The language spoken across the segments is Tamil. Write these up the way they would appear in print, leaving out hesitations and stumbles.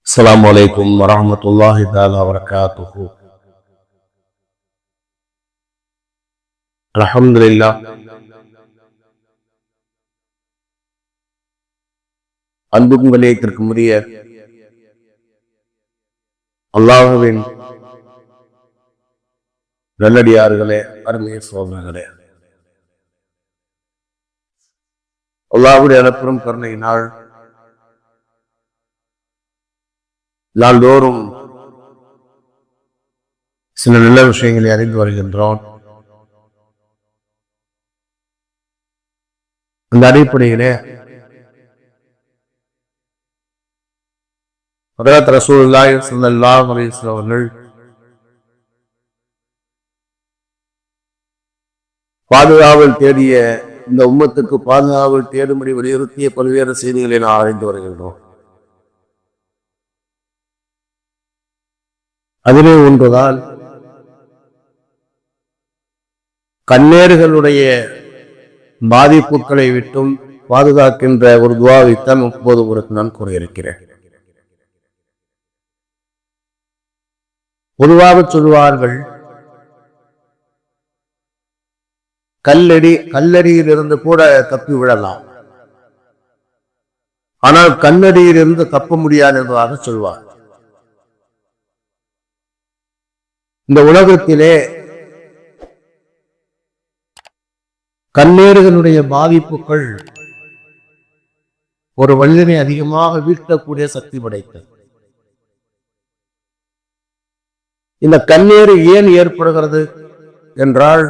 السلام عليكم ورحمة الله تعالى وبركاته. الحمد لله. அன்புக்கும் கண்ணியத்திற்கும் உரிய அல்லாஹ்வின் நல்லடியார்களே, அருமைய சோதரர்களே, அல்லாஹ்வுடைய அளப்பெரும் கருணையினால் நாள்தோறும் சில நல்ல விஷயங்களை அறிந்து வருகின்றோம். அந்த அடிப்படையிலே ஹஜ்ரத் ரசூலுல்லாஹி ஸல்லல்லாஹு அலைஹி வஸல்லம் அவர்கள் பாதுகாவல் தேடிய இந்த உம்மத்துக்கு பாதுகாவல் தேடும்படி வலியுறுத்திய பல்வேறு செய்திகளை நாம் அறிந்து வருகின்றோம். அதிலே ஒன்றுதான் கண்ணேறுகளுடைய பாதிப்புகளை விட்டும் பாதுகாக்கின்ற ஒரு துவாவைத்தான் இப்போது உங்களுக்கு நான் கூறியிருக்கிறேன். பொதுவாக சொல்வார்கள், கல்லடியிலிருந்து கூட தப்பி விடலாம், ஆனால் கண்ணடியிலிருந்து தப்ப முடியாது என்பதாக சொல்வார். இந்த உலகத்திலே கண்ணேறுகளுடைய பாதிப்புகள் ஒரு மனிதனை அதிகமாக வீழ்த்தக்கூடிய சக்தி படைத்தது. இந்த கண்ணேறு ஏன் ஏற்படுகிறது என்றால்,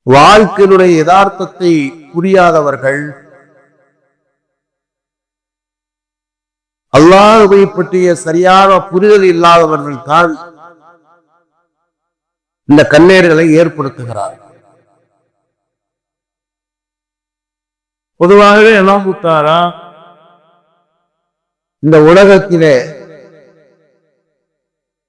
வாழ்க்கையினுடைய யதார்த்தத்தை புரியாதவர்கள், அல்லாஹ்வை பற்றிய சரியான புரிதல் இல்லாதவர்கள் தான் இந்த கண்ணேறுகளை ஏற்படுத்துகிறார். பொதுவாகவே எல்லாம் கூட்டாரா இந்த உலகத்திலே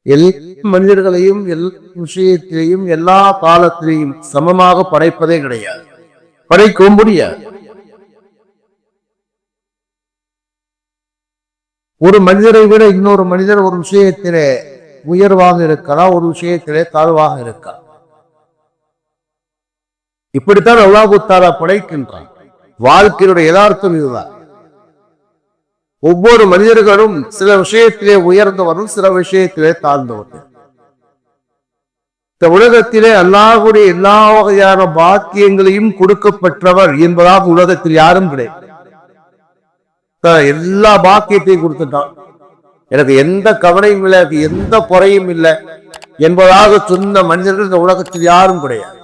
எல்லா மனிதர்களையும் எல்லா விஷயத்திலையும் எல்லா காலத்திலையும் சமமாக படைப்பதே கிடையாது, படைக்கவும் முடியாது. ஒரு மனிதரை விட இன்னொரு மனிதர் ஒரு விஷயத்திலே உயர்வாக இருக்கலாம், ஒரு விஷயத்திலே தாழ்வாக இருக்கலாம். இப்படித்தான் அல்லாஹ் தஆலா படைக்கின்றான். வாழ்க்கையுடைய யதார்த்தம் இதுதான். ஒவ்வொரு மனிதர்களும் சில விஷயத்திலே உயர்ந்தவரும் சில விஷயத்திலே தாழ்ந்தவர்கள். இந்த உலகத்திலே அல்லாஹ்வுடைய எல்லா வகையான பாக்கியங்களையும் கொடுக்கப்பட்டவர் என்பதாக உலகத்தில் யாரும் கிடையாது. எல்லா பாக்கியத்தையும் கொடுத்துட்டான், எனக்கு எந்த கவலையும் இல்லை, எனக்கு எந்த குறையும் இல்லை என்பதாக சொன்ன மனிதர்கள் இந்த உலகத்தில் யாரும் கிடையாது.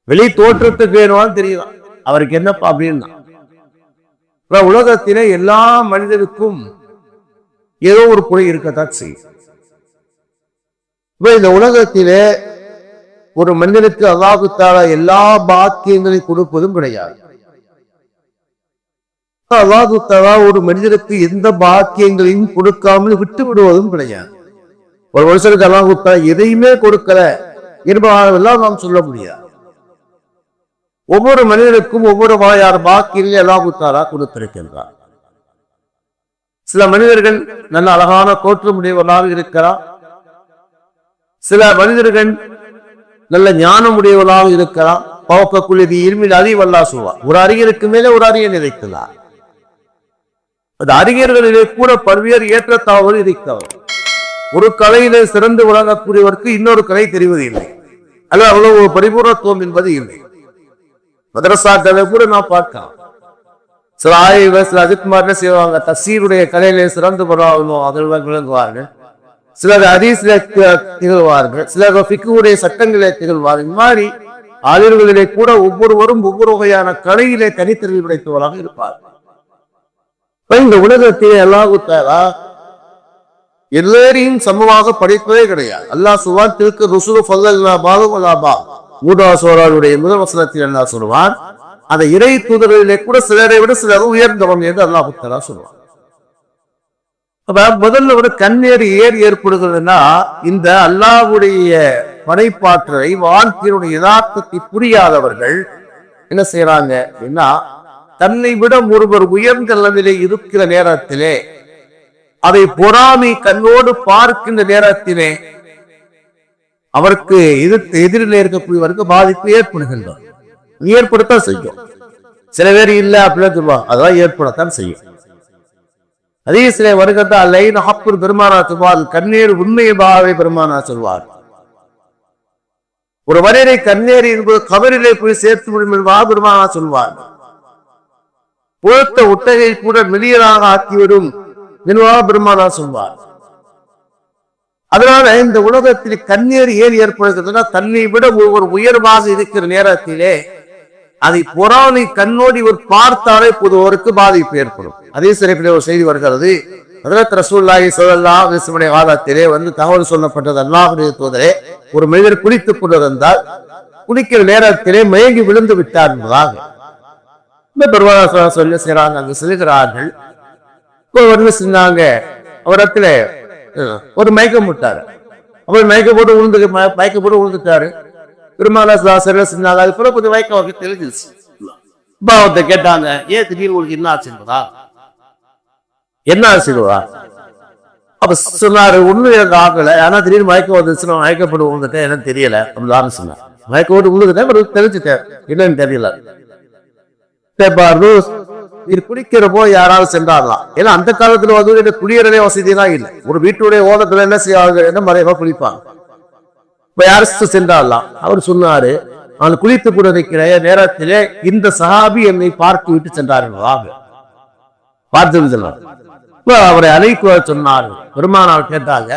வெளி தோற்றத்துக்கு வேணும்னு தெரியும் அவருக்கு என்னப்பா அப்படின்னா. உலகத்திலே எல்லா மனிதருக்கும் ஏதோ ஒரு குறை இருக்கத்தான் செய்யும். இந்த உலகத்திலே ஒரு மனிதனுக்கு அல்லாஹ் தஆலா எல்லா பாக்கியங்களையும் கொடுப்பதும் கிடையாது. அல்லாஹ் தஆலா ஒரு மனிதனுக்கு எந்த பாக்கியங்களையும் கொடுக்காமல் விட்டு விடுவதும் கிடையாது. ஒரு மனுஷனுக்கு அல்லாஹ் தஆலா எதையுமே கொடுக்கல என்பதெல்லாம் நாம் சொல்ல முடியாது. ஒவ்வொரு மனிதனுக்கும் ஒவ்வொரு வகையான பாக்கியங்களை அல்லாஹ் தஆலா கொடுத்திருக்கின்றார். சில மனிதர்கள் நல்ல அழகான தோற்றமுடையவர்களாக இருக்கிறார், சில மனிதர்கள் நல்ல ஞானம் உடையவர்களாக இருக்கிறார். பவக்கக்குள்ளதி இருமில் அறிவல்லா சொல்வார், ஒரு அறிஞருக்கு மேலே ஒரு அறிஞர் இருக்கிறார். அந்த அறிஞர்களிலே கூட பல்வேறு ஏற்றத்தாழ்வுகள் இருக்கிறார். ஒரு கலையிலே சிறந்து விளங்கக்கூடியவருக்கு இன்னொரு கலை தெரிவதில்லை, அல்ல அவ்வளவு பரிபூர்ணத்துவம் என்பது இல்லை. மதரசாக்களை கூட நான் பார்க்கலாம், சில ஆய்வு சில அஜித்குமார் என்ன செய்வாங்க, தஃசீருடைய கலையிலே சிறந்து விளங்குவார்கள், சிலர் ஹதீஸ்ல திகழ்வார்கள், சிலர் ஃபிக்ஹுடைய சட்டங்களிலே திகழ்வார்கள். இந்த மாதிரி ஆளுகளிலே கூட ஒவ்வொருவரும் ஒவ்வொரு வகையான கலையிலே தனித்திறமை படைத்தவராக இருப்பார்கள். இந்த உலகத்திலே அல்லாஹ் தஆலா எல்லாரையும் சமமாக படைப்பதே கிடையாது. அல்லாஹ் சொல்வான், தில்க ருசுலு ஃபல்லல்னா பாதுஹும் அலா பாத். மூன்றாவது சூராவுடைய முதல் வசனத்தில் அல்லாஹ் சொல்வான், அந்த இறை தூதர்களிலே கூட சிலரை விட சிலர் உயர்ந்தவன் என்று அல்லாஹ் தஆலா சொல்வான். முதல்ல ஒரு கண்ணேறு ஏற்படுகிறதுனா, இந்த அல்லாஹ்வுடைய படைப்பாற்றலை வாழ்க்கையினுடைய யதார்த்தத்தை புரியாதவர்கள் என்ன செய்யறாங்க அப்படின்னா, தன்னை விட ஒருவர் உயர்ந்த நிலையிலே இருக்கிற நேரத்திலே அதை பொறாமை கண்ணோடு பார்க்கின்ற நேரத்திலே அவருக்கு எதிரில் இருக்கக்கூடியவருக்கு பாதிப்பு ஏற்படுகின்றது. ஏற்படுத்தான் செய்யும். சில பேர் இல்ல அப்படின்னு சொல்லுவாங்க, அதெல்லாம் ஏற்படத்தான் செய்யும். அதே சில வருகின்ற அல்லைன் ஹப்பூர் பெருமானா சொல்வார், கண்ணீர் உண்மையபாகவே பெருமானா சொல்வார். ஒரு மனிதரை கண்ணீர் என்பது கபரிலே போய் சேர்த்து முடியும் என்பதாக பெருமானா சொல்வார். புழுத்த ஒட்டகை கூட மெலியராக ஆக்கிவிடும் என்பதாக பெருமானா சொல்வார். அதனால இந்த உலகத்தில் கண்ணீர் ஏன் ஏற்படுகிறதுனா, தன்னை விட ஒவ்வொரு உயர்வாக இருக்கிற நேரத்திலே அதை பொறாமை கண்ணோடி இவர் பார்த்தாலே பொதுவருக்கு பாதிப்பு ஏற்படும். அதே சிறப்பிலே ஒரு செய்தி வருகிறது. ஹஜ்ரத் ரசூலுல்லாஹி ஸல்லல்லாஹு அலைஹி வஸல்லம் காலத்திலே தகவல் சொல்லப்பட்டது, அல்லாஹ்வுடைய தூதரே, ஒரு மனிதர் குளித்துக் கொண்டிருந்தால் குளிக்கிற நேரத்திலே மயங்கி விழுந்து விட்டார் என்பதாக சொல்லி செய்றாங்க. அங்கு செல்கிறார்கள். சொன்னாங்க, அவரிடத்துல ஒரு மயக்கம் விட்டாரு. அவர் மயக்க போட்டு விழுந்துட்டாரு. பெருமானா சொன்னாங்க, அது பிறகு கொஞ்சம் மயக்கம் தெரிஞ்சிருச்சு. பாவத்தை கேட்டாங்க, ஏன் திடீர்னு உங்களுக்கு என்ன ஆச்சு என்பதா, என்ன ஆச்சுவா? அப்ப சொன்னாரு, ஒண்ணு எனக்கு ஆகல, ஆனா திடீர்னு மயக்கம் வந்துச்சுன்னா மயக்கப்பட்டு விழுந்துட்டேன், எனக்கு தெரியல அப்படின்னு சொன்னார். மயக்க போட்டு விழுந்துட்டேன், தெரிஞ்சுட்டேன், என்னன்னு தெரியல. இது குடிக்கிறப்போ யாராவது சென்றாடலாம். ஏன்னா அந்த காலத்துல குடியறதே வசதியெல்லாம் இல்லை. ஒரு வீட்டுடைய ஓதத்துல என்ன செய்ய என்ன மறைவா குளிப்பாங்க. இப்ப யாரும் சென்றாடலாம். அவர் சொன்னாரு, அவன் குளித்து கூட இருக்கிற நேரத்திலே இந்த சஹாபி என்னை பார்த்து விட்டு சென்றார்கள். பார்த்து அவரை அழைக்க சொன்னார். பெருமானார் கேட்டாங்க,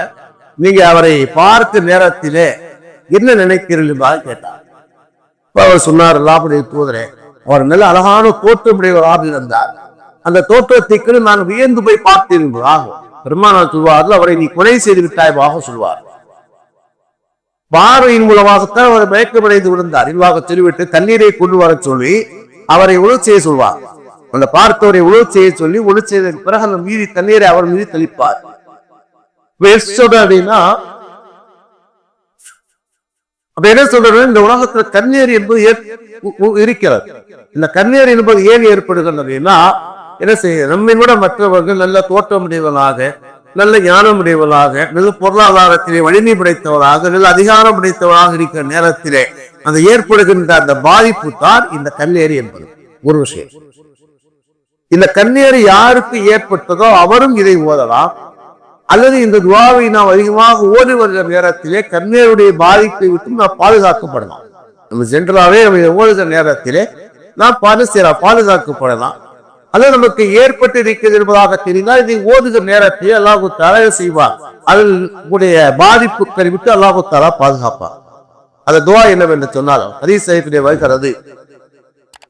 நீங்க அவரை பார்த்த நேரத்திலே என்ன நினைக்கிறீர்கள் கேட்டார். அவர் சொன்னார், அல்லாஹ்வுடைய தூதரே, அவர் நல்ல அழகான தோற்றமுடையவராக இருந்தார். அந்த தோற்றத்தை நான் வியந்து போய் பார்த்தீர்களாக. பெருமானார் சொல்வார்கள், அவரை நீ கொலை செய்து விட்டாயமாக சொல்வார். பார்வையின் மூலமாகத்தான் அவர் மயக்கமடைந்து விழுந்தார். இவ்வாக சொல்லிவிட்டு தண்ணீரை கொண்டு வர சொல்லி அவரை உழு செய்ய சொல்வார். அந்த பார்த்தவரை உழு செய்ய சொல்லி உழு செய்ததற்கு பிறகு அந்த மீறி தண்ணீரை அவர் மீது தெளிப்பார். அப்படின்னா அப்ப என்ன சொல்றது, இந்த உலகத்துல கண்ணீர் என்பது இருக்கிறது. இந்த கண்ணீர் என்பது ஏன் ஏற்படுகின்றதுன்னா, என்ன செய்ய, நம்மை விட மற்றவர்கள் நல்ல தோற்றமுடையவர்களாக, நல்ல ஞானம் உடையவர்களாக, நல்ல பொருளாதாரத்திலே வலிமை படைத்தவராக, நல்ல அதிகாரம் படைத்தவராக இருக்கிற நேரத்திலே அந்த ஏற்படுகின்ற அந்த பாதிப்பு தான் இந்த கண்ணீர் என்பது ஒரு விஷயம். இந்த கண்ணீர் யாருக்கு ஏற்பட்டதோ அவரும் இதை ஓதலாம். அல்லது இந்த துவாவை நாம் அதிகமாக ஓடி வருகிற நேரத்திலே கண்ணீருடைய பாதிப்பை விட்டு நாம் பாதுகாக்கப்படலாம். நம்ம ஜென்ரலாவே நம்ம ஓடுகிற நேரத்திலே நாம் பாதுகாக்கப்படலாம். அல்லது நமக்கு ஏற்பட்டு இருக்கிறது என்பதாக தெரிந்தால் இதை ஓதுகிற நேரத்திலே அல்லாஹ் தஆலா செய்வார். அதனுடைய பாதிப்புகளை விட்டு அல்லாஹ் தஆலா பாதுகாப்பார். அந்த துவா என்னவென்று சொன்னால் ஹதீஸ் ஷரீஃபிலே வருகிறது.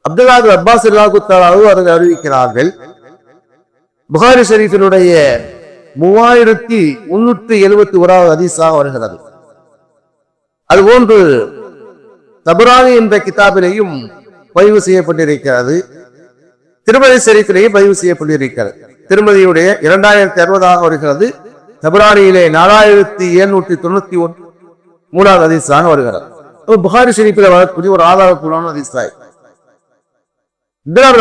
அப்துல்லாஹ் இப்னு அப்பாஸ் ரலியல்லாஹு தஆலா அவர்கள் அறிவிக்கிறார்கள், புகாரி ஷரீஃபினுடைய 3371வது ஹதீஸாக வருகிறது. அதுபோன்று தபரானி என்ற கிதாபிலேயும் பதிவு செய்யப்பட்டிருக்கிறது. திருமதி ஷரீஃபிலேயும் பதிவு செய்யப்பட்டிருக்கிறது. திருமதியுடைய 2060 வருகிறது. தபரானியிலே 4791 ஹதீஸாக வருகிறது. புகாரி ஷரீஃபில் வரக்கூடிய ஒரு ஆதாரப்பூர்வமான ஹதீஸாய்.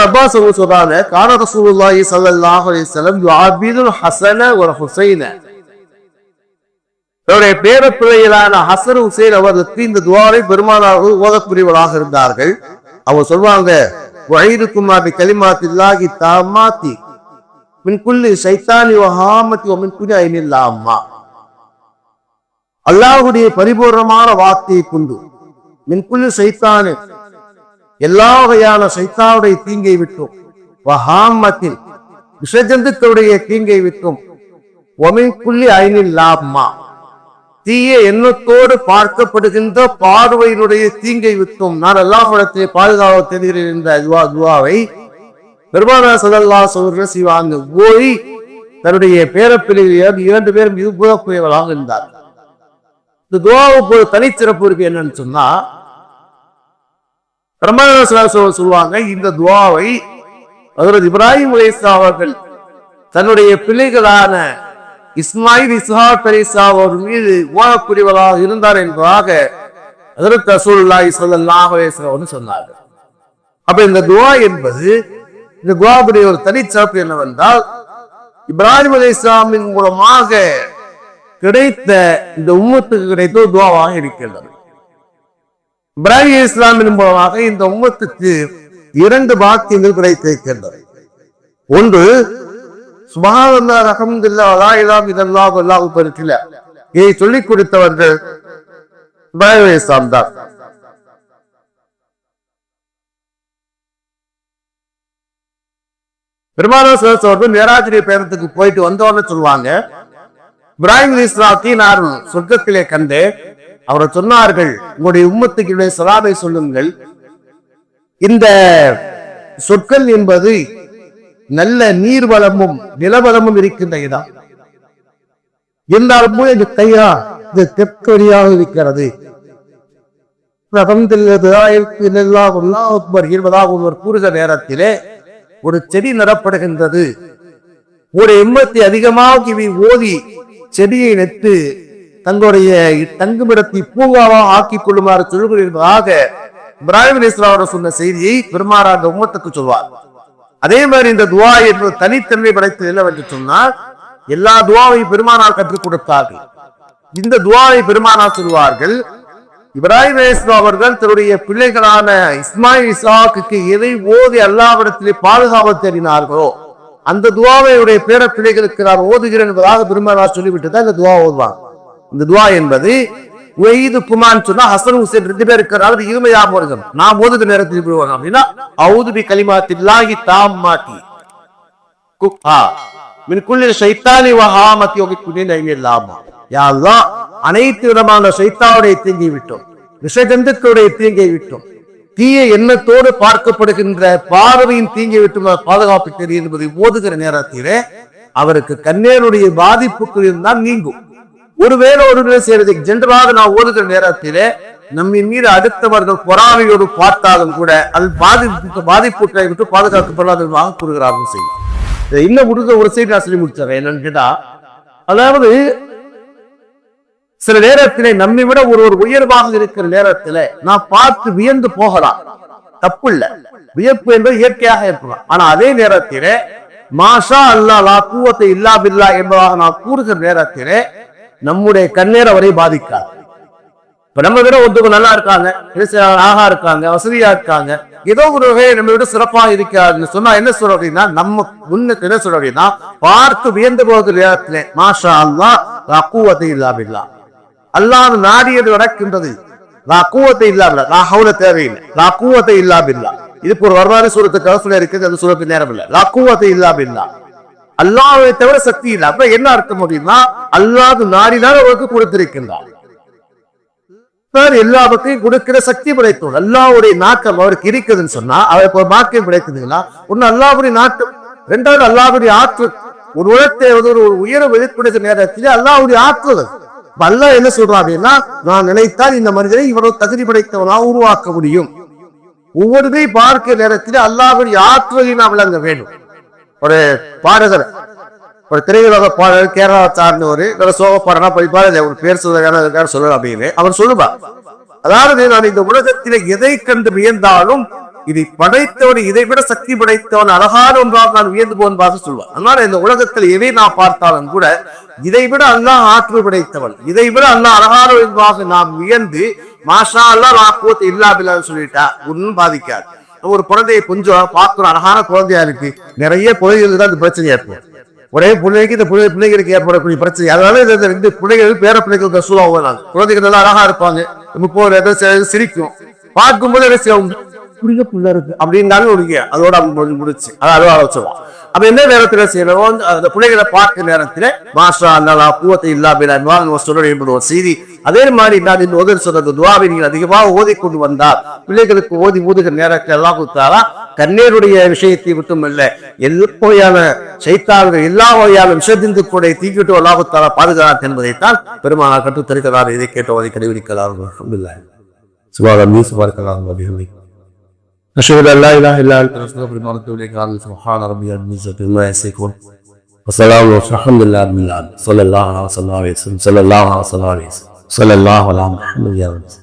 அப்பாஸ் சொல்றாங்க, கான ரசூலுல்லாஹி ஸல்லல்லாஹு அலைஹி வஸல்லம் யுஅபிதுல் ஹஸன வல் ஹுஸைன, அவருடைய பேரப்பிள்ளைகளான ஹசன் ஹுசைன் அவர்களுக்கு இந்த துஆவை பெருமானார்கள் ஓதக்கூடியவர்களாக இருந்தார்கள். அவர் சொல்வாங்க, வஹீதுக்குமா பி கலிமாத்தில்லாஹி தாமாத்தி மின் குல்லி ஷைத்தானி வ ஹாமத்தி வ மின் குல்லி ஐனில் லாம்மா. அல்லாஹ்வுடைய பரிபூர்ணமான வார்த்தையை கொண்டு மின் குல்லி ஷைத்தானி எல்லா வகையான சைத்தானுடைய தீங்கை விட்டும், வஹாமத்தில் விஷஜந்துக்களுடைய தீங்கை விட்டும், ஒமின்குள்ளி ஐனில் லாம்மா தீய எண்ணத்தோடு பார்க்கப்படுகின்ற பார்வையினுடைய தீங்கை விட்டும் நான் அல்லாஹ்விடத்திலே பாதுகாப்பு தெரிகிறேன் என்ற துஆவை பெருமானார் ஸல்லல்லாஹு அலைஹி வஸல்லம் செய்வாங்க. ஓய் தன்னுடைய பேரப்பிள்ளைகள் 2 பேரும் இது போதக்கூடியவர்களாக இருந்தார். இந்த துஆவுக்கு ஒரு தனிச்சிறப்பு இருக்கு. என்னன்னு சொன்னா, சொல்லுவாங்க, இந்த துஆவை ஹஜ்ரத் இப்ராஹிம் அலைஹிஸ்ஸலாம் அவர்கள் தன்னுடைய பிள்ளைகளான இஸ்மாயில் இஸ்ஹாக் அலைஹிஸ்ஸலாம் அவர்கள் மீது ஓதக்கூடியவராக இருந்தார் என்பதாக ஹஜ்ரத் ரசூலுல்லாஹி ஸல்லல்லாஹு அலைஹி வஸல்லம் சொன்னார்கள். அப்ப இந்த துஆ என்பது இந்த துவாவுடைய ஒரு தனிச்சிறப்பு என்னவென்றால், இப்ராஹிம் அலைஹிஸ்ஸலாமின் மூலமாக கிடைத்த இந்த உம்மத்துக்கு கிடைத்த ஒரு துவாவாக இருக்கின்றது. இப்ராஹிம் அலைஹிஸ்ஸலாமின் மூலமாக இந்த உம்மத்துக்கு 2 பாக்கியங்கள் கிடைத்திருக்கின்றது. ஒன்று, சுப்ஹானல்லாஹ் அல்ஹம்துலில்லாஹ் லா இலாஹா இல்லல்லாஹ் வல்லாஹு அக்பர், இதை சொல்லிக் கொடுத்தவர்கள் இப்ராஹிம் அலைஹிஸ்ஸலாம் தான். பெருமானார் ஸல்லல்லாஹு அலைஹி வஸல்லம் மிஅராஜுடைய பயணத்துக்கு போயிட்டு வந்தோன்னு சொல்லுவாங்க, இப்ராஹிம் அலைஹிஸ்ஸலாத்தை நான் சொர்க்கத்திலே கண்டு அவரை சொன்னார்கள், உங்களுடைய உம்மத்துக்கு சலாமை சொல்லுங்கள். இந்த சொற்கள் என்பது நல்ல நீர்வளமும் நிலவளமும் இருக்கின்ற இடம். இருந்தாலும் எங்க கையா இது தெற்கொடியாக இருக்கிறது. ஒருவர் கூறுகிற நேரத்திலே ஒரு செடி நடப்படுகின்றது. ஒரு எம்மத்தை அதிகமாக இவை ஓதி செடியை நட்டு தங்களுடைய தங்குமிடத்தை பூங்காவாக ஆக்கிக் கொள்ளுமாறு சொல்லுகிறதாக இப்ராஹிம் அலைஹிஸ்ஸலாம் சொன்ன செய்தியை பெருமானார் அந்த உம்மத்துக்கு சொல்வார். அதே மாதிரி இந்த துவா என்பது தனித்தன்மை படைத்தது என்னவென்று சொன்னால், எல்லா துவாவையும் பெருமானார் கற்றுக் கொடுத்தார்கள். இந்த துவாவை பெருமானார் சொல்வார்கள், இப்ராஹிம் அலைஹிஸ்ஸலாம் அவர்கள் தன்னுடைய பிள்ளைகளான இஸ்மாயில் இஸ்ஹாக்குக்கு எதை ஓதி அல்லாஹ்விடத்திலே பாதுகாப்பு தேடினார்களோ அந்த துவாவையுடைய பேர பிள்ளைகளுக்கு நான் ஓதுகிறேன் என்பதாக பெருமானார் சொல்லிவிட்டு தான் இந்த துவா ஓதுவாங்க. இந்த துவா என்பது குமான் சொன்னா ஹசன் ஹுசைன் 2 பேர் இருக்கிறார், இருமையாக வருகிறோம். நான் ஓதுகிற நேரத்தில் விடுவாங்க அப்படின்னா அவுது பி கலிமாத்தில்லாஹி தாம்மாத்தி குஹா மின் குல்லி ஷைத்தானி வ ஹாமத்தி வ குல்லி நைமில்லாமா. யா அல்லாஹ், அனைத்து விதமான ஷைத்தானுடைய தீங்கை விட்டோம், விஷஜந்துக்களுடைய தீங்கை விட்டோம், தீய எண்ணத்தோடு பார்க்கப்படுகின்ற பார்வையின் தீங்கை விட்டு பாதுகாப்பு தெரியும் என்பதை ஓதுகிற நேரத்திலே அவருக்கு கண்ணேருடைய பாதிப்புக்கு இருந்தால் நீங்கும். ஒருவேளை ஒரு நிலை செய்யறது ஜென்ரலாக நான் ஓதுகிற நேரத்திலே நம்மின் மீது அடுத்தவர்கள் பொறாமையோடு பார்த்தாலும் கூட அது பாதிப்புகளை விட்டு பாதுகாக்கப்படாததாக கூறுகிறார்கள் செய்யும். இன்னும் முடிஞ்ச ஒரு செய்தி நான் சொல்லி முடிச்சிடறேன். என்னன்னு கேட்டா, அதாவது சில நேரத்திலே நம்மை விட ஒரு உயர்வாக இருக்கிற நேரத்திலே நான் பார்த்து வியந்து போகலாம், தப்பு இல்ல, வியப்பு என்பது இயற்கையாக இருக்கலாம். ஆனா அதே நேரத்திலே மாஷா அல்லாஹ் லா குவத்த இல்லா பில்லாஹ் என்பதாக நான் கூறுகிற நேரத்திலே நம்முடைய கண்ணேர வரை பாதிக்காது. இப்ப நம்ம விட ஒருத்தவங்க நல்லா இருக்காங்க, அழகா இருக்காங்க, வசதியா இருக்காங்க, ஏதோ ஒரு வகையை நம்ம விட சிறப்பாக இருக்காதுன்னு சொன்னா என்ன சொல்ற அப்படின்னா, நம்ம முன்னுக்கு என்ன சொல்ற அப்படின்னா, பார்த்து வியந்து போகிற நேரத்திலே மாஷா அல்லாஹ் லா குவத்த இல்லா பில்லாஹ், அல்லாஹ் நாடியது நடக்கின்றது, லா குவத்த இல்லா பில்லாஹ், லா ஹவுல தேவையில்லை, லா குவத்த இல்லா பில்லாஹ். இதுக்கு ஒரு வரலாறு சூரத்துக்கு கலசுல இருக்குது, அது சூரத்துக்கு நேரம் இல்லை. லா குவத்த இல்லா பில்லாஹ், அல்லாஹ்வை தவிர சக்தி இல்லை. அப்ப என்ன அர்த்தம் அப்படின்னா, அல்லாஹ் நாடினால் அவருக்கு கொடுத்திருக்கின்றார், எல்லா பக்கையும் கொடுக்கிற சக்தி படைத்தோம். அல்லாஹ்வுடைய நாட்டம் அவருக்கு இருக்குதுன்னு சொன்னா அவருக்கு ஒரு பாக்கியம் கிடைக்குதுங்களா? ஒண்ணு அல்லாஹ்வுடைய நாட்டம், 2வது அல்லாஹ்வுடைய ஆற்றல். ஒரு உலகத்தை ஒரு உயர வெளிப்படுகிற நேரத்திலே அல்லாஹ்வுடைய ஆற்றல். அல்லாஹ் என்ன சொல்றான் அப்படின்னா, நான் நினைத்தால் இந்த மனிதனை இவ்வளவு தகுதி படைத்தவனாக உருவாக்க முடியும். ஒவ்வொருதை பார்க்கிற நேரத்திலே அல்லாஹ்வுடைய ஆற்றலை நாம் விளங்க வேண்டும். ஒரு பாடகர், ஒரு திரையுலக பாடகர், கேரளா சார்ந்த ஒரு சோக பாடனா படிப்பாரு, ஒரு பேர் சொல்லலாம் அப்படின்னு அவர் சொல்லுவார். அதாவது நான் இந்த உலகத்திலே எதை கண்டு வியந்தாலும் இதை படைத்தவன், இதை விட சக்தி படைத்தவன், அழகான ஒன்றாக நான் வியந்து போன்பாக சொல்வார். அதனால இந்த உலகத்தில் எதை நான் பார்த்தாலும் கூட இதை விட அல்லாஹ் ஆற்றல் படைத்தவன், இதை விட அல்லாஹ் அழகான ஒன்றாக நாம் வியந்து மாஷா அல்லாஹ் லா குவத்த இல்லா பில்லாஹ் சொல்லிட்டா ஒன்னும் பாதிக்காது. ஒரு குழந்தையை கொஞ்சம் பார்க்கணும், அழகான குழந்தையா இருக்கு, நிறைய குழந்தைகளுக்கு தான் இந்த பிரச்சனை ஏற்படும். ஒரே பிள்ளைக்கு இந்த பிள்ளைகளுக்கு ஏற்படக்கூடிய பிரச்சனை. அதனால இந்த 2 பிள்ளைகள் பேர பிள்ளைகளுக்கு கசூலாக குழந்தைகள் நல்லா அழகா இருப்பாங்க, சிரிக்கும், பார்க்கும்போது புள்ள இருக்கு அப்படின்னாலும் அதோட முடிச்சு அதை சொல்லுவான். அப்ப என்ன நேரத்துல செய்யணும், அந்த பிள்ளைகளை பார்க்கிற நேரத்துல மாஷா அல்லாஹ் குவத்த இல்லா பில்லாஹ் சொல்ல என்பது ஒரு செய்தி. அதே மாதிரி நான் இந்த உதவி சொல்றது துவாவை நீங்கள் அதிகமாக ஓதிக்கொண்டு வந்தால் பிள்ளைகளுக்கு ஓதுகிற நேரத்தில் எல்லாம் கொடுத்தாரா கண்ணீருடைய விஷயத்தை மட்டும் இல்ல, எல்லா வகையான சைத்தான்கள், எல்லா வகையான விஷயத்தின் கூட தீக்கிட்டு அல்லாஹ் பாதுகாத்து என்பதைத்தான் பெருமானார் கற்றுத் தருகிறார். இதை கேட்டு ஓதி கடைபிடிக்கலாம். أشهد أن لا إله إلا أنت أستغفرك وأتوب إليك. سبحان ربي رب العزة عما يصفون وسلام والحمد لله رب العالمين. صلى الله عليه وسلم. صلى الله على محمد يا رب.